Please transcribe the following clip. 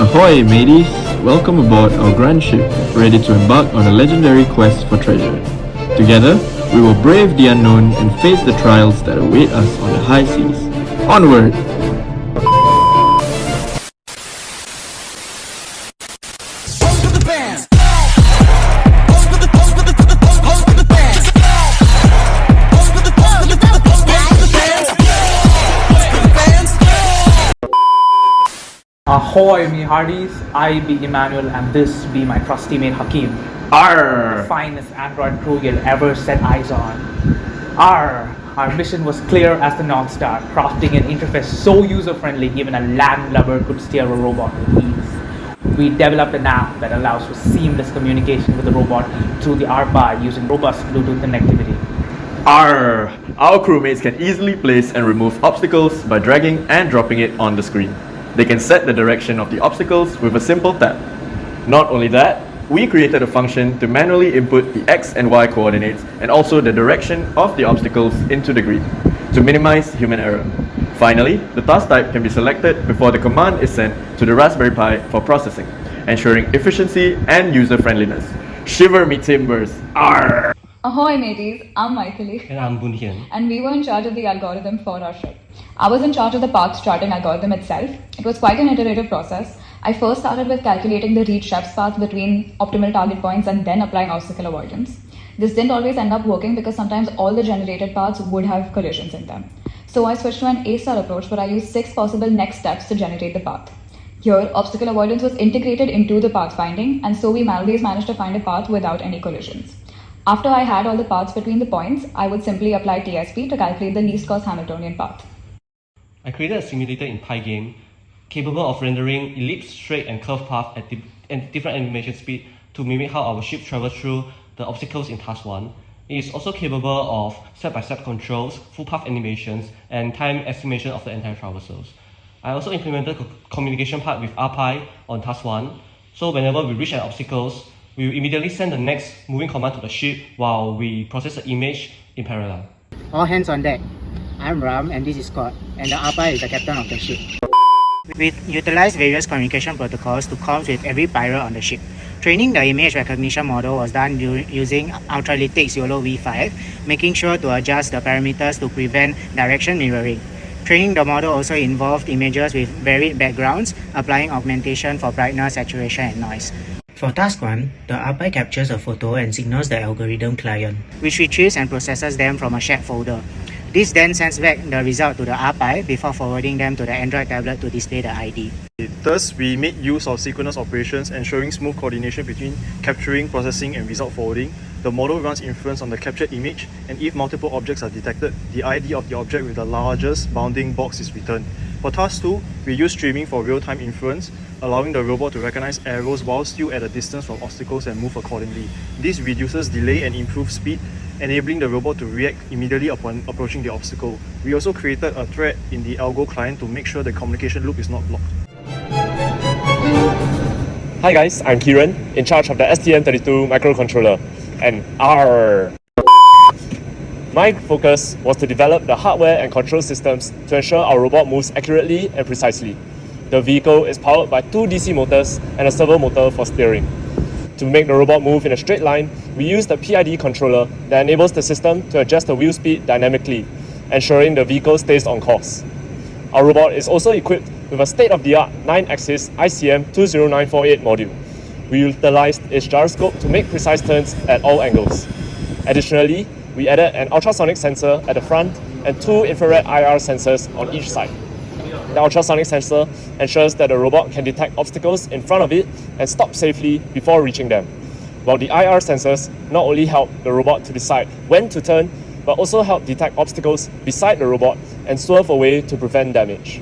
Ahoy, mateys! Welcome aboard our grand ship, ready to embark on a legendary quest for treasure. Together, we will brave the unknown and face the trials that await us on the high seas. Onward! Ahoy, me hearties! I be Emmanuel and this be my trusty mate Hakim. Arr! The finest android crew you'll ever set eyes on. Arr! Our mission was clear as the North Star, crafting an interface so user-friendly even a landlubber could steer a robot with ease. We developed an app that allows for seamless communication with the robot through the RPI using robust Bluetooth connectivity. Arr! Our crewmates can easily place and remove obstacles by dragging and dropping it on the screen. They can set the direction of the obstacles with a simple tap. Not only that, we created a function to manually input the X and Y coordinates and also the direction of the obstacles into the grid to minimize human error. Finally, the task type can be selected before the command is sent to the Raspberry Pi for processing, ensuring efficiency and user-friendliness. Shiver me timbers! Arr! Ahoy mateys, I'm Mythili. And I'm Boon Hian. And we were in charge of the algorithm for our ship. I was in charge of the path charting algorithm itself. It was quite an iterative process. I first started with calculating the reach chef's path between optimal target points and then applying obstacle avoidance. This didn't always end up working because sometimes all the generated paths would have collisions in them. So I switched to an A-star approach where I used 6 possible next steps to generate the path. Here, obstacle avoidance was integrated into the path finding, and so we always managed to find a path without any collisions. After I had all the paths between the points, I would simply apply TSP to calculate the least cost Hamiltonian path. I created a simulator in Pygame capable of rendering ellipse, straight, and curved path at different animation speed to mimic how our ship travels through the obstacles in Task 1. It is also capable of step-by-step controls, full path animations, and time estimation of the entire traversals. I also implemented a communication part with RPI on Task 1, so whenever we reach an obstacles, we will immediately send the next moving command to the ship while we process the image in parallel. All hands on deck. I'm Ram and this is Scott, and the API is the captain of the ship. We utilized various communication protocols to comms with every pirate on the ship. Training the image recognition model was done using Ultralytics YOLO V5, making sure to adjust the parameters to prevent direction mirroring. Training the model also involved images with varied backgrounds, applying augmentation for brightness, saturation, and noise. For task 1, the API captures a photo and signals the algorithm client, which retrieves and processes them from a shared folder. This then sends back the result to the API before forwarding them to the Android tablet to display the ID. Thus, we made use of synchronous operations, ensuring smooth coordination between capturing, processing, and result forwarding. The model runs inference on the captured image, and if multiple objects are detected, the ID of the object with the largest bounding box is returned. For task 2, we use streaming for real-time inference, allowing the robot to recognize arrows while still at a distance from obstacles and move accordingly. This reduces delay and improves speed, enabling the robot to react immediately upon approaching the obstacle. We also created a thread in the ALGO client to make sure the communication loop is not blocked. Hi guys, I'm Kieran, in charge of the STM32 microcontroller, and R. My focus was to develop the hardware and control systems to ensure our robot moves accurately and precisely. The vehicle is powered by 2 DC motors and a servo motor for steering. To make the robot move in a straight line, we use the PID controller that enables the system to adjust the wheel speed dynamically, ensuring the vehicle stays on course. Our robot is also equipped with a state-of-the-art 9-axis ICM 20948 module. We utilized its gyroscope to make precise turns at all angles. Additionally, we added an ultrasonic sensor at the front and 2 infrared IR sensors on each side. The ultrasonic sensor ensures that the robot can detect obstacles in front of it and stop safely before reaching them, while the IR sensors not only help the robot to decide when to turn, but also help detect obstacles beside the robot and swerve away to prevent damage.